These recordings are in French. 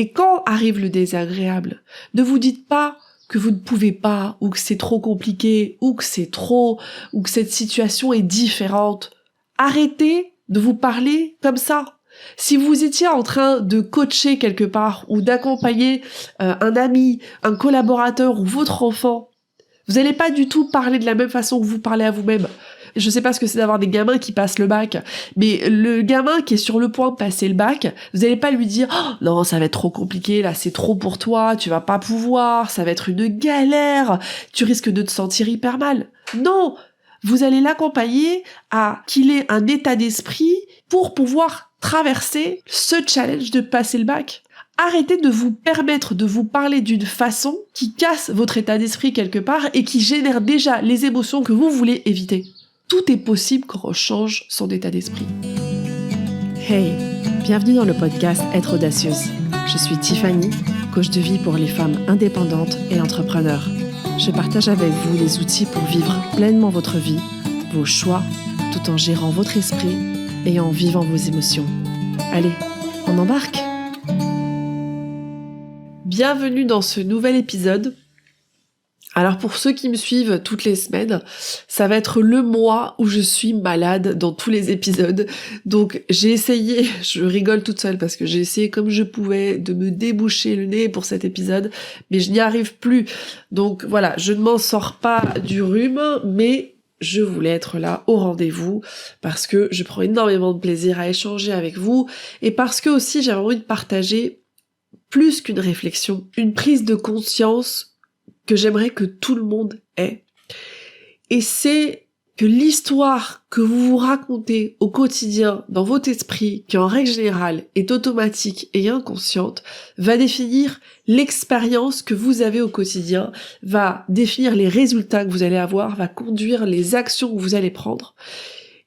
Et quand arrive le désagréable, ne vous dites pas que vous ne pouvez pas, ou que c'est trop compliqué, ou que c'est trop, ou que cette situation est différente. Arrêtez de vous parler comme ça. Si vous étiez en train de coacher quelque part ou d'accompagner un ami, un collaborateur ou votre enfant, vous n'allez pas du tout parler de la même façon que vous parlez à vous-même. Je sais pas ce que c'est d'avoir des gamins qui passent le bac, mais le gamin qui est sur le point de passer le bac, vous n'allez pas lui dire « Oh, non, ça va être trop compliqué, là, c'est trop pour toi, tu vas pas pouvoir, ça va être une galère, tu risques de te sentir hyper mal. » Non, vous allez l'accompagner à qu'il ait un état d'esprit pour pouvoir traverser ce challenge de passer le bac. Arrêtez de vous permettre de vous parler d'une façon qui casse votre état d'esprit quelque part et qui génère déjà les émotions que vous voulez éviter. Tout est possible quand on change son état d'esprit. Hey, bienvenue dans le podcast Être audacieuse. Je suis Tiffany, coach de vie pour les femmes indépendantes et entrepreneurs. Je partage avec vous les outils pour vivre pleinement votre vie, vos choix, tout en gérant votre esprit et en vivant vos émotions. Allez, on embarque! Bienvenue dans ce nouvel épisode. Alors pour ceux qui me suivent toutes les semaines, ça va être le mois où je suis malade dans tous les épisodes. Donc j'ai essayé, je rigole toute seule parce que j'ai essayé comme je pouvais de me déboucher le nez pour cet épisode, mais je n'y arrive plus. Donc voilà, je ne m'en sors pas du rhume, mais je voulais être là au rendez-vous parce que je prends énormément de plaisir à échanger avec vous et parce que aussi j'avais envie de partager plus qu'une réflexion, une prise de conscience que j'aimerais que tout le monde ait. Et c'est que l'histoire que vous vous racontez au quotidien dans votre esprit, qui en règle générale est automatique et inconsciente, va définir l'expérience que vous avez au quotidien, va définir les résultats que vous allez avoir, va conduire les actions que vous allez prendre.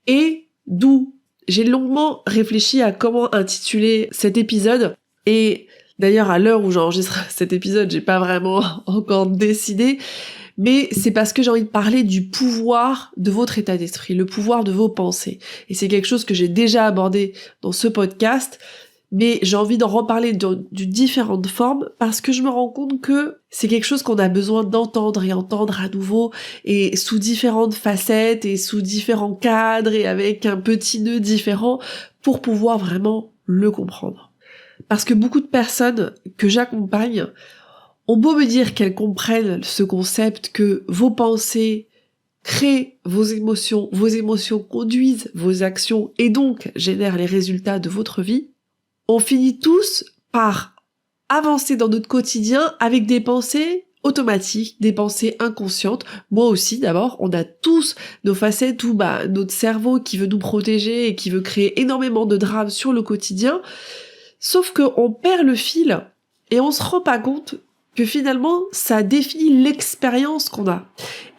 Et d'où j'ai longuement réfléchi à comment intituler cet épisode. Et d'ailleurs, à l'heure où j'enregistre cet épisode, j'ai pas vraiment encore décidé, mais c'est parce que j'ai envie de parler du pouvoir de votre état d'esprit, le pouvoir de vos pensées. Et c'est quelque chose que j'ai déjà abordé dans ce podcast, mais j'ai envie d'en reparler d'une différente forme parce que je me rends compte que c'est quelque chose qu'on a besoin d'entendre et entendre à nouveau et sous différentes facettes et sous différents cadres et avec un petit nœud différent pour pouvoir vraiment le comprendre. Parce que beaucoup de personnes que j'accompagne ont beau me dire qu'elles comprennent ce concept que vos pensées créent vos émotions conduisent vos actions et donc génèrent les résultats de votre vie, on finit tous par avancer dans notre quotidien avec des pensées automatiques, des pensées inconscientes. Moi aussi d'abord, on a tous nos facettes où notre cerveau qui veut nous protéger et qui veut créer énormément de drames sur le quotidien. Sauf qu'on perd le fil et on se rend pas compte que finalement ça définit l'expérience qu'on a.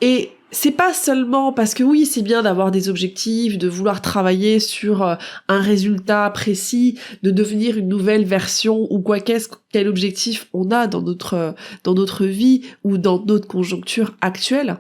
Et c'est pas seulement parce que oui, c'est bien d'avoir des objectifs, de vouloir travailler sur un résultat précis, de devenir une nouvelle version ou quel objectif on a dans notre vie ou dans notre conjoncture actuelle.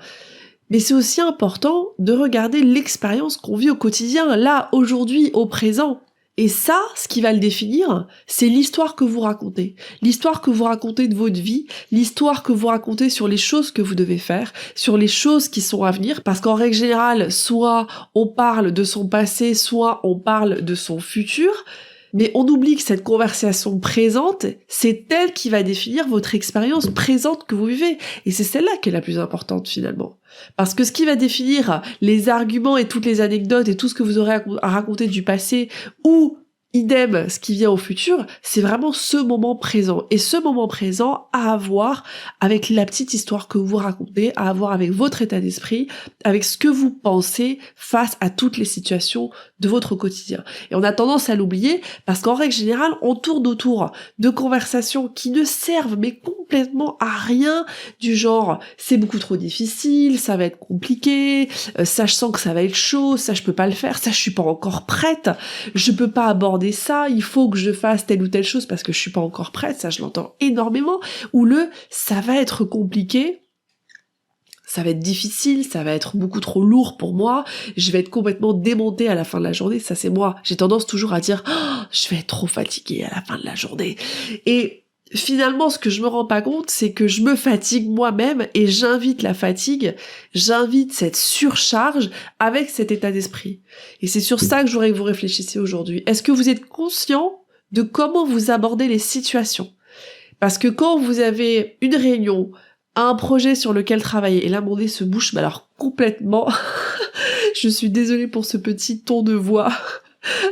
Mais c'est aussi important de regarder l'expérience qu'on vit au quotidien, là, aujourd'hui, au présent. Et ça, ce qui va le définir, c'est l'histoire que vous racontez. L'histoire que vous racontez de votre vie, l'histoire que vous racontez sur les choses que vous devez faire, sur les choses qui sont à venir, parce qu'en règle générale, soit on parle de son passé, soit on parle de son futur, mais on oublie que cette conversation présente, c'est elle qui va définir votre expérience présente que vous vivez. Et c'est celle-là qui est la plus importante finalement. Parce que ce qui va définir les arguments et toutes les anecdotes et tout ce que vous aurez à raconter du passé ou idem ce qui vient au futur, c'est vraiment ce moment présent. Et ce moment présent à avoir avec la petite histoire que vous racontez, à avoir avec votre état d'esprit, avec ce que vous pensez face à toutes les situations de votre quotidien. Et on a tendance à l'oublier parce qu'en règle générale, on tourne autour de conversations qui ne servent mais complètement à rien, du genre c'est beaucoup trop difficile, ça va être compliqué, ça je sens que ça va être chaud, ça je peux pas le faire, ça je suis pas encore prête, je peux pas aborder ça, il faut que je fasse telle ou telle chose parce que je suis pas encore prête, ça je l'entends énormément, ou ça va être compliqué, ça va être difficile, ça va être beaucoup trop lourd pour moi, je vais être complètement démontée à la fin de la journée, ça c'est moi, j'ai tendance toujours à dire je vais être trop fatiguée à la fin de la journée. Et finalement, ce que je me rends pas compte, c'est que je me fatigue moi-même et j'invite la fatigue, j'invite cette surcharge avec cet état d'esprit. Et c'est sur ça que je voudrais que vous réfléchissiez aujourd'hui. Est-ce que vous êtes conscient de comment vous abordez les situations? Parce que quand vous avez une réunion, un projet sur lequel travailler, et là mon nez se bouche, mais alors complètement, je suis désolée pour ce petit ton de voix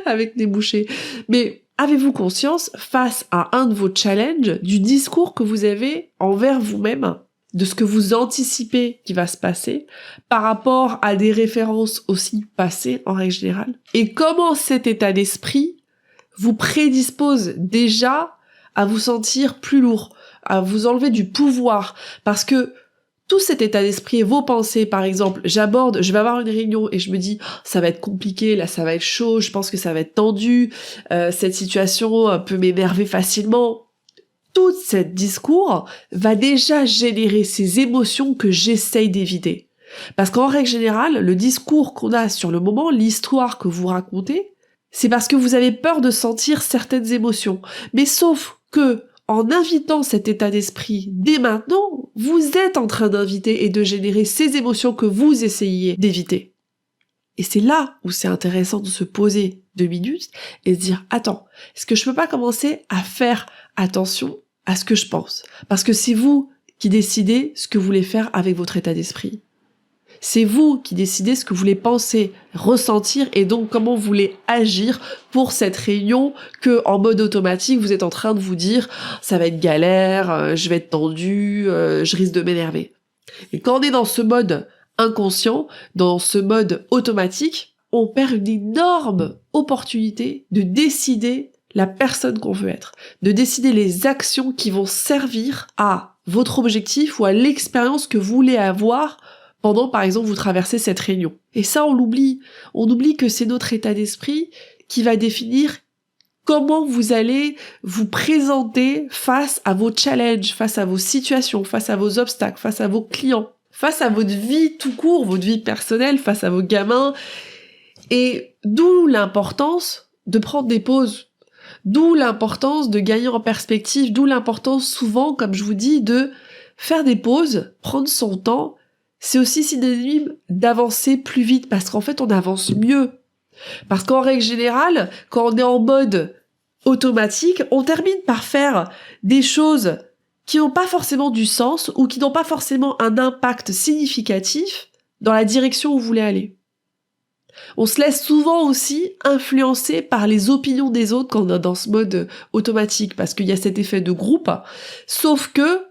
avec nez bouché, mais avez-vous conscience, face à un de vos challenges, du discours que vous avez envers vous-même, de ce que vous anticipez qui va se passer, par rapport à des références aussi passées en règle générale, et comment cet état d'esprit vous prédispose déjà à vous sentir plus lourd, à vous enlever du pouvoir, parce que tout cet état d'esprit et vos pensées, par exemple, je vais avoir une réunion et je me dis, ça va être compliqué, là ça va être chaud, je pense que ça va être tendu, cette situation peut m'énerver facilement. Tout ce discours va déjà générer ces émotions que j'essaye d'éviter. Parce qu'en règle générale, le discours qu'on a sur le moment, l'histoire que vous racontez, c'est parce que vous avez peur de sentir certaines émotions. Mais sauf que, en invitant cet état d'esprit dès maintenant, vous êtes en train d'inviter et de générer ces émotions que vous essayez d'éviter. Et c'est là où c'est intéressant de se poser 2 minutes et se dire, attends, est-ce que je peux pas commencer à faire attention à ce que je pense? Parce que c'est vous qui décidez ce que vous voulez faire avec votre état d'esprit. C'est vous qui décidez ce que vous voulez penser, ressentir et donc comment vous voulez agir pour cette réunion que, en mode automatique, vous êtes en train de vous dire « ça va être galère, je vais être tendu, je risque de m'énerver ». Et quand on est dans ce mode inconscient, dans ce mode automatique, on perd une énorme opportunité de décider la personne qu'on veut être, de décider les actions qui vont servir à votre objectif ou à l'expérience que vous voulez avoir pendant, par exemple, vous traversez cette réunion. Et ça, on l'oublie. On oublie que c'est notre état d'esprit qui va définir comment vous allez vous présenter face à vos challenges, face à vos situations, face à vos obstacles, face à vos clients, face à votre vie tout court, votre vie personnelle, face à vos gamins. Et d'où l'importance de prendre des pauses. D'où l'importance de gagner en perspective, d'où l'importance souvent, comme je vous dis, de faire des pauses, prendre son temps. C'est aussi synonyme d'avancer plus vite parce qu'en fait on avance mieux. Parce qu'en règle générale, quand on est en mode automatique, on termine par faire des choses qui n'ont pas forcément du sens ou qui n'ont pas forcément un impact significatif dans la direction où vous voulez aller. On se laisse souvent aussi influencer par les opinions des autres quand on est dans ce mode automatique parce qu'il y a cet effet de groupe. Sauf que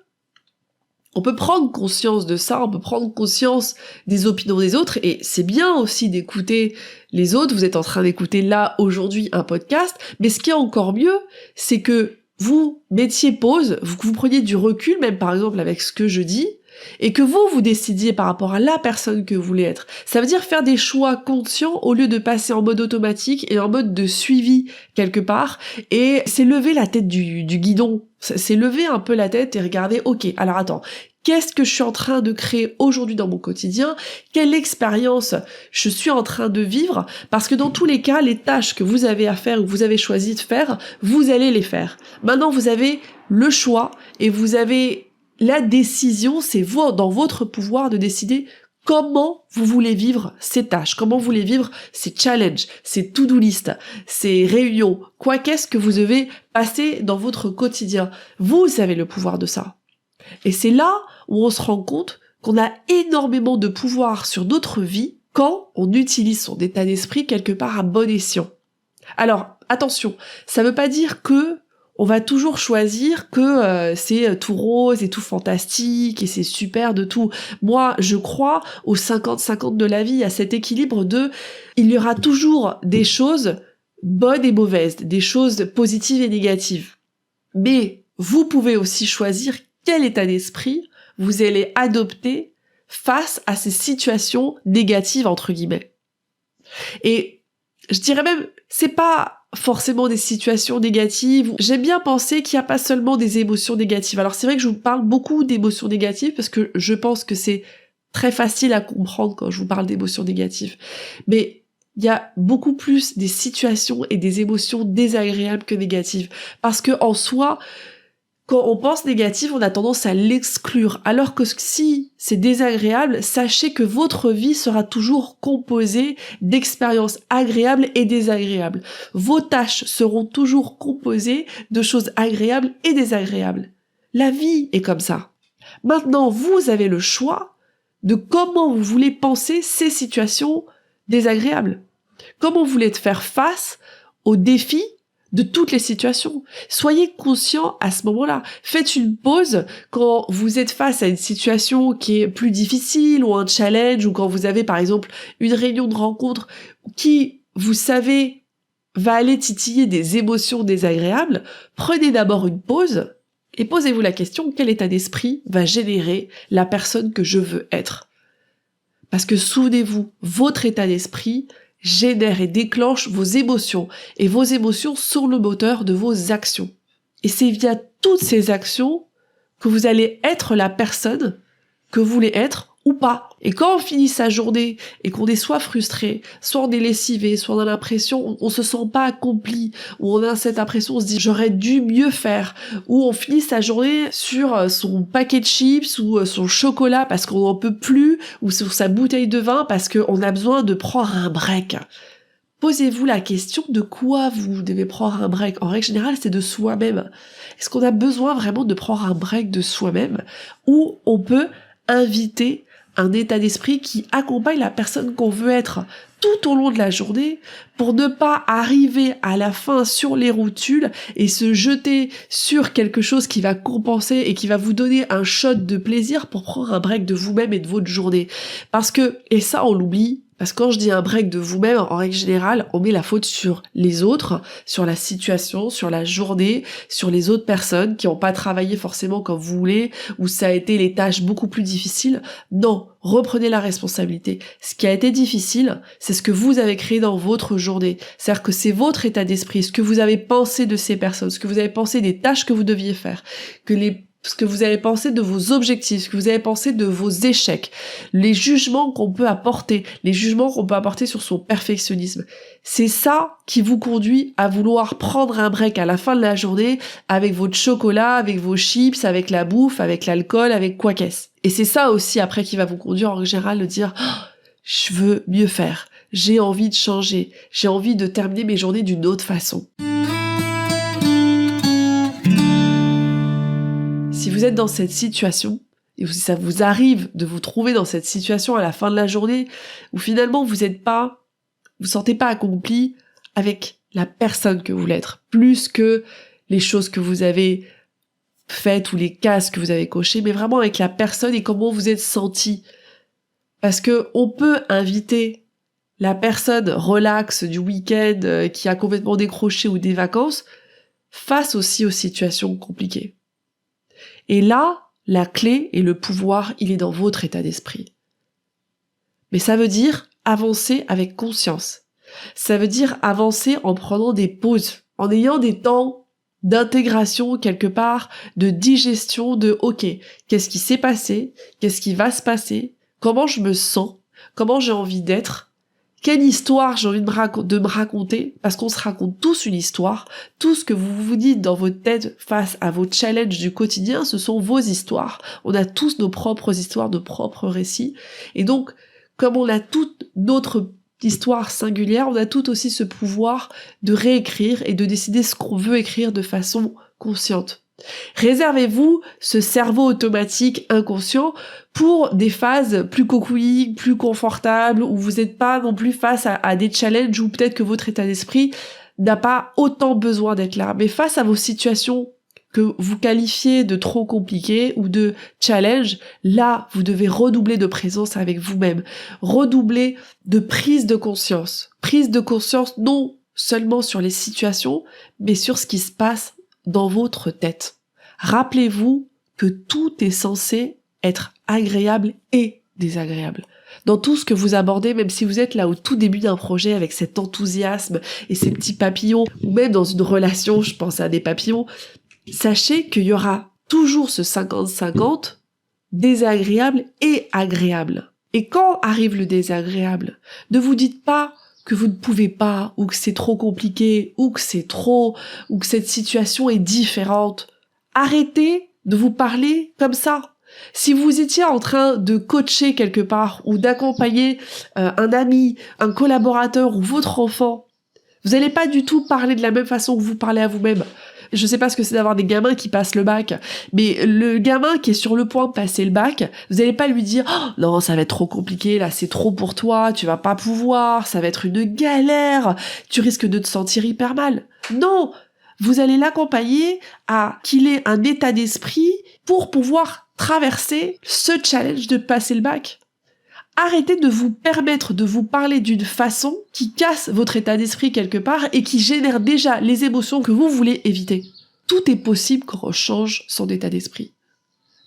on peut prendre conscience de ça, on peut prendre conscience des opinions des autres, et c'est bien aussi d'écouter les autres. Vous êtes en train d'écouter là, aujourd'hui, un podcast, mais ce qui est encore mieux, c'est que vous mettiez pause, que vous preniez du recul, même par exemple avec ce que je dis, et que vous décidiez par rapport à la personne que vous voulez être. Ça veut dire faire des choix conscients au lieu de passer en mode automatique et en mode de suivi quelque part, et c'est lever la tête du guidon. C'est lever un peu la tête et regarder, ok, alors attends, qu'est-ce que je suis en train de créer aujourd'hui dans mon quotidien? Quelle expérience je suis en train de vivre? Parce que dans tous les cas, les tâches que vous avez à faire ou que vous avez choisi de faire, vous allez les faire. Maintenant, vous avez le choix et vous avez la décision, c'est dans votre pouvoir de décider comment vous voulez vivre ces tâches, comment vous voulez vivre ces challenges, ces to-do list, ces réunions, quoi qu'est-ce que vous devez passer dans votre quotidien. Vous avez le pouvoir de ça. Et c'est là où on se rend compte qu'on a énormément de pouvoir sur notre vie quand on utilise son état d'esprit quelque part à bon escient. Alors, attention, ça veut pas dire que on va toujours choisir que c'est tout rose et tout fantastique et c'est super de tout. Moi, je crois au 50-50 de la vie, à cet équilibre il y aura toujours des choses bonnes et mauvaises, des choses positives et négatives. Mais vous pouvez aussi choisir quel état d'esprit vous allez adopter face à ces situations négatives, entre guillemets. Et je dirais même, c'est pas forcément des situations négatives. J'aime bien penser qu'il n'y a pas seulement des émotions négatives. Alors c'est vrai que je vous parle beaucoup d'émotions négatives parce que je pense que c'est très facile à comprendre quand je vous parle d'émotions négatives. Mais il y a beaucoup plus des situations et des émotions désagréables que négatives. Parce que en soi, Quand on pense négatif, on a tendance à l'exclure, alors que si c'est désagréable, sachez que votre vie sera toujours composée d'expériences agréables et désagréables. Vos tâches seront toujours composées de choses agréables et désagréables. La vie est comme ça. Maintenant, vous avez le choix de comment vous voulez penser ces situations désagréables. Comment vous voulez faire face aux défis de toutes les situations. Soyez conscient à ce moment-là. Faites une pause quand vous êtes face à une situation qui est plus difficile ou un challenge ou quand vous avez par exemple une réunion de rencontre qui, vous savez, va aller titiller des émotions désagréables. Prenez d'abord une pause et posez-vous la question, quel état d'esprit va générer la personne que je veux être? Parce que souvenez-vous, votre état d'esprit génère et déclenche vos émotions. Et vos émotions sont le moteur de vos actions. Et c'est via toutes ces actions que vous allez être la personne que vous voulez être ou pas. Et quand on finit sa journée et qu'on est soit frustré, soit on est lessivé, soit on a l'impression, on se sent pas accompli, ou on a cette impression, on se dit j'aurais dû mieux faire, ou on finit sa journée sur son paquet de chips ou son chocolat parce qu'on n'en peut plus, ou sur sa bouteille de vin parce qu'on a besoin de prendre un break. Posez-vous la question de quoi vous devez prendre un break. En règle générale, c'est de soi-même. Est-ce qu'on a besoin vraiment de prendre un break de soi-même, ou on peut inviter un état d'esprit qui accompagne la personne qu'on veut être tout au long de la journée pour ne pas arriver à la fin sur les rotules et se jeter sur quelque chose qui va compenser et qui va vous donner un shot de plaisir pour prendre un break de vous-même et de votre journée. Parce que, et ça on l'oublie, parce que quand je dis un break de vous-même, en règle générale, on met la faute sur les autres, sur la situation, sur la journée, sur les autres personnes qui n'ont pas travaillé forcément comme vous voulez, ou ça a été les tâches beaucoup plus difficiles. Non, reprenez la responsabilité. Ce qui a été difficile, c'est ce que vous avez créé dans votre journée. C'est-à-dire que c'est votre état d'esprit, ce que vous avez pensé de ces personnes, ce que vous avez pensé des tâches que vous deviez faire, ce que vous avez pensé de vos objectifs, ce que vous avez pensé de vos échecs, les jugements qu'on peut apporter, les jugements qu'on peut apporter sur son perfectionnisme. C'est ça qui vous conduit à vouloir prendre un break à la fin de la journée avec votre chocolat, avec vos chips, avec la bouffe, avec l'alcool, avec quoi qu'est-ce. Et c'est ça aussi après qui va vous conduire en général de dire je veux mieux faire, j'ai envie de changer, j'ai envie de terminer mes journées d'une autre façon. Si vous êtes dans cette situation, et si ça vous arrive de vous trouver dans cette situation à la fin de la journée, où finalement vous sentez pas accompli avec la personne que vous voulez être, plus que les choses que vous avez faites ou les cases que vous avez cochées, mais vraiment avec la personne et comment vous êtes senti. Parce que on peut inviter la personne relax du week-end qui a complètement décroché ou des vacances face aussi aux situations compliquées. Et là, la clé et le pouvoir, il est dans votre état d'esprit. Mais ça veut dire avancer avec conscience. Ça veut dire avancer en prenant des pauses, en ayant des temps d'intégration quelque part, de digestion de « ok, qu'est-ce qui s'est passé? Qu'est-ce qui va se passer? Comment je me sens? Comment j'ai envie d'être? Quelle histoire j'ai envie de me raconter? » Parce qu'on se raconte tous une histoire. Tout ce que vous vous dites dans votre tête face à vos challenges du quotidien, ce sont vos histoires. On a tous nos propres histoires, nos propres récits. Et donc, comme on a toute notre histoire singulière, on a tout aussi ce pouvoir de réécrire et de décider ce qu'on veut écrire de façon consciente. Réservez-vous ce cerveau automatique inconscient pour des phases plus cocooning, plus confortables, où vous n'êtes pas non plus face à des challenges où peut-être que votre état d'esprit n'a pas autant besoin d'être là. Mais face à vos situations que vous qualifiez de trop compliquées ou de challenge, là, vous devez redoubler de présence avec vous-même, redoubler de prise de conscience. Prise de conscience non seulement sur les situations, mais sur ce qui se passe dans votre tête. Rappelez-vous que tout est censé être agréable et désagréable. Dans tout ce que vous abordez, même si vous êtes là au tout début d'un projet avec cet enthousiasme et ces petits papillons, ou même dans une relation, je pense à des papillons, sachez qu'il y aura toujours ce 50-50 désagréable et agréable. Et quand arrive le désagréable, ne vous dites pas que vous ne pouvez pas, ou que c'est trop compliqué, ou que c'est trop, ou que cette situation est différente. Arrêtez de vous parler comme ça. Si vous étiez en train de coacher quelque part ou d'accompagner un ami, un collaborateur ou votre enfant, vous n'allez pas du tout parler de la même façon que vous parlez à vous-même. Je sais pas ce que c'est d'avoir des gamins qui passent le bac, mais le gamin qui est sur le point de passer le bac, vous n'allez pas lui dire « Oh, non, ça va être trop compliqué, là, c'est trop pour toi, tu vas pas pouvoir, ça va être une galère, tu risques de te sentir hyper mal. » Non, vous allez l'accompagner à qu'il ait un état d'esprit pour pouvoir traverser ce challenge de passer le bac. Arrêtez de vous permettre de vous parler d'une façon qui casse votre état d'esprit quelque part et qui génère déjà les émotions que vous voulez éviter. Tout est possible quand on change son état d'esprit.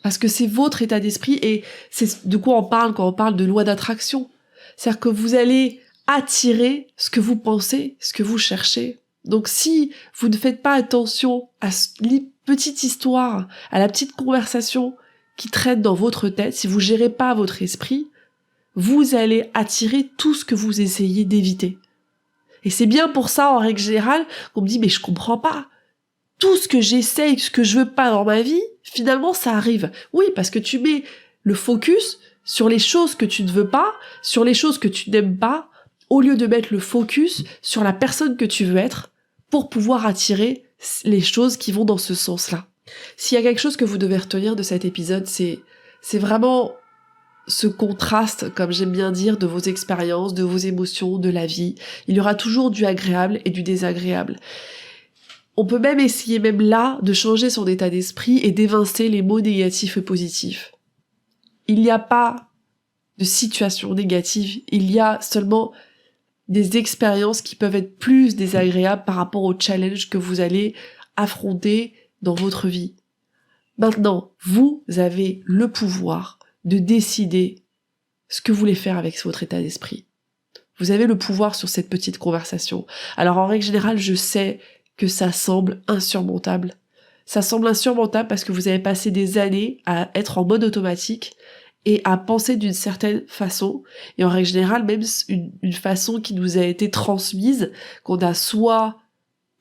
Parce que c'est votre état d'esprit et c'est de quoi on parle quand on parle de loi d'attraction. C'est-à-dire que vous allez attirer ce que vous pensez, ce que vous cherchez. Donc si vous ne faites pas attention à la petite histoire, à la petite conversation qui traîne dans votre tête, si vous gérez pas votre esprit, vous allez attirer tout ce que vous essayez d'éviter. Et c'est bien pour ça, en règle générale, qu'on me dit « mais je comprends pas. Tout ce que j'essaye, ce que je veux pas dans ma vie, finalement ça arrive. » Oui, parce que tu mets le focus sur les choses que tu ne veux pas, sur les choses que tu n'aimes pas, au lieu de mettre le focus sur la personne que tu veux être pour pouvoir attirer les choses qui vont dans ce sens-là. S'il y a quelque chose que vous devez retenir de cet épisode, c'est vraiment ce contraste, comme j'aime bien dire, de vos expériences, de vos émotions, de la vie. Il y aura toujours du agréable et du désagréable. On peut même essayer, même là, de changer son état d'esprit et d'évincer les mots négatifs et positifs. Il n'y a pas de situation négative, il y a seulement des expériences qui peuvent être plus désagréables par rapport au challenge que vous allez affronter dans votre vie. Maintenant, vous avez le pouvoir de décider ce que vous voulez faire avec votre état d'esprit. Vous avez le pouvoir sur cette petite conversation. Alors en règle générale, je sais que ça semble insurmontable. Ça semble insurmontable parce que vous avez passé des années à être en mode automatique et à penser d'une certaine façon. Et en règle générale, même une façon qui nous a été transmise, qu'on a soit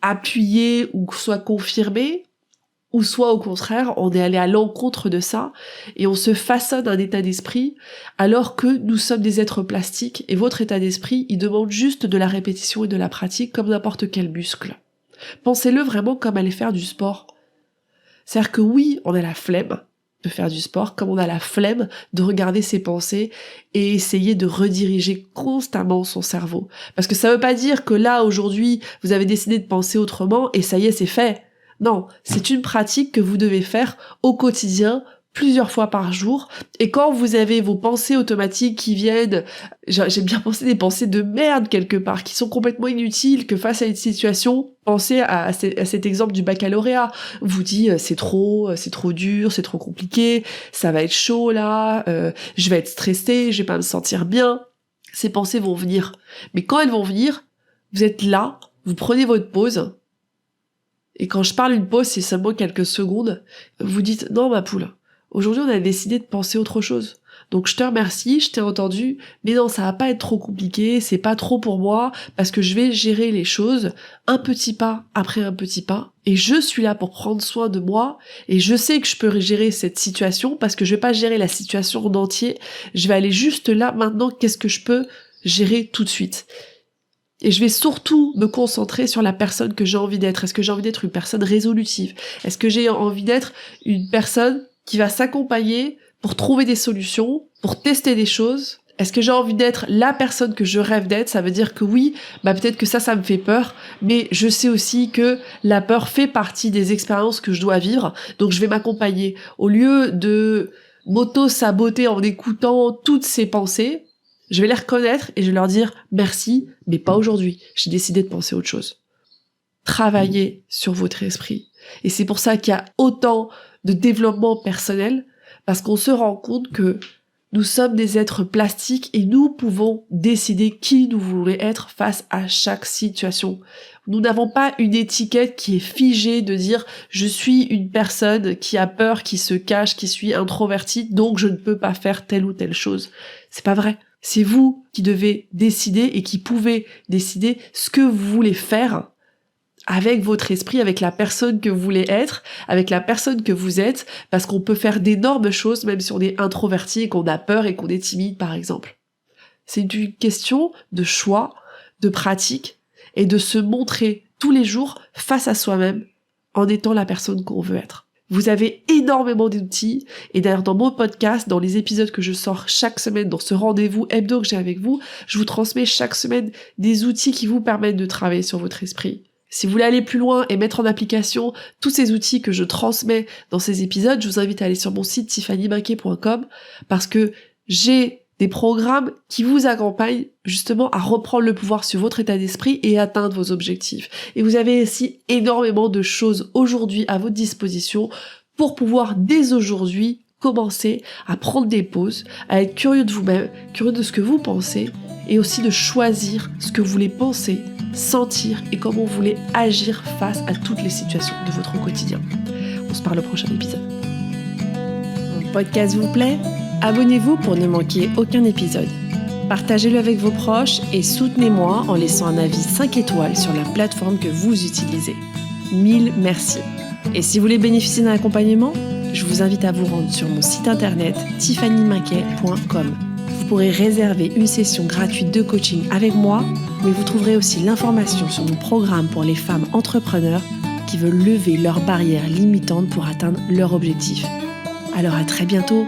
appuyée ou soit confirmée, ou soit au contraire, on est allé à l'encontre de ça et on se façonne un état d'esprit alors que nous sommes des êtres plastiques et votre état d'esprit, il demande juste de la répétition et de la pratique comme n'importe quel muscle. Pensez-le vraiment comme aller faire du sport. C'est-à-dire que oui, on a la flemme de faire du sport, comme on a la flemme de regarder ses pensées et essayer de rediriger constamment son cerveau. Parce que ça veut pas dire que là, aujourd'hui, vous avez décidé de penser autrement et ça y est, c'est fait. Non, c'est une pratique que vous devez faire au quotidien, plusieurs fois par jour. Et quand vous avez vos pensées automatiques qui viennent, j'aime bien penser des pensées de merde quelque part, qui sont complètement inutiles, que face à une situation, pensez à cet exemple du baccalauréat. Vous dites c'est trop dur, c'est trop compliqué, ça va être chaud là, je vais être stressée, je vais pas me sentir bien. Ces pensées vont venir. Mais quand elles vont venir, vous êtes là, vous prenez votre pause. Et quand je parle d'une pause, c'est seulement quelques secondes. Vous dites, non ma poule, aujourd'hui on a décidé de penser autre chose. Donc je te remercie, je t'ai entendu, mais non, ça va pas être trop compliqué, c'est pas trop pour moi, parce que je vais gérer les choses un petit pas après un petit pas. Et je suis là pour prendre soin de moi, et je sais que je peux gérer cette situation, parce que je vais pas gérer la situation en entier, je vais aller juste là, maintenant, qu'est-ce que je peux gérer tout de suite. Et je vais surtout me concentrer sur la personne que j'ai envie d'être. Est-ce que j'ai envie d'être une personne résolutive? Est-ce que j'ai envie d'être une personne qui va s'accompagner pour trouver des solutions, pour tester des choses? Est-ce que j'ai envie d'être la personne que je rêve d'être? Ça veut dire que oui, peut-être que ça me fait peur, mais je sais aussi que la peur fait partie des expériences que je dois vivre, donc je vais m'accompagner. Au lieu de m'auto-saboter en écoutant toutes ces pensées, je vais les reconnaître et je vais leur dire merci, mais pas aujourd'hui. J'ai décidé de penser autre chose. Travaillez sur votre esprit. Et c'est pour ça qu'il y a autant de développement personnel, parce qu'on se rend compte que nous sommes des êtres plastiques et nous pouvons décider qui nous voulons être face à chaque situation. Nous n'avons pas une étiquette qui est figée de dire je suis une personne qui a peur, qui se cache, qui suis introvertie, donc je ne peux pas faire telle ou telle chose. C'est pas vrai. C'est vous qui devez décider et qui pouvez décider ce que vous voulez faire avec votre esprit, avec la personne que vous voulez être, avec la personne que vous êtes, parce qu'on peut faire d'énormes choses même si on est introverti et qu'on a peur et qu'on est timide par exemple. C'est une question de choix, de pratique et de se montrer tous les jours face à soi-même en étant la personne qu'on veut être. Vous avez énormément d'outils et d'ailleurs dans mon podcast, dans les épisodes que je sors chaque semaine, dans ce rendez-vous hebdo que j'ai avec vous, je vous transmets chaque semaine des outils qui vous permettent de travailler sur votre esprit. Si vous voulez aller plus loin et mettre en application tous ces outils que je transmets dans ces épisodes, je vous invite à aller sur mon site tiffanymaquet.com parce que j'ai des programmes qui vous accompagnent justement à reprendre le pouvoir sur votre état d'esprit et atteindre vos objectifs. Et vous avez aussi énormément de choses aujourd'hui à votre disposition pour pouvoir dès aujourd'hui commencer à prendre des pauses, à être curieux de vous-même, curieux de ce que vous pensez et aussi de choisir ce que vous voulez penser, sentir et comment vous voulez agir face à toutes les situations de votre quotidien. On se parle au prochain épisode. Mon podcast vous plaît ? Abonnez-vous pour ne manquer aucun épisode. Partagez-le avec vos proches et soutenez-moi en laissant un avis 5 étoiles sur la plateforme que vous utilisez. 1000 merci. Et si vous voulez bénéficier d'un accompagnement, je vous invite à vous rendre sur mon site internet tiffanymaquet.com. Vous pourrez réserver une session gratuite de coaching avec moi, mais vous trouverez aussi l'information sur mon programme pour les femmes entrepreneurs qui veulent lever leurs barrières limitantes pour atteindre leur objectif. Alors à très bientôt.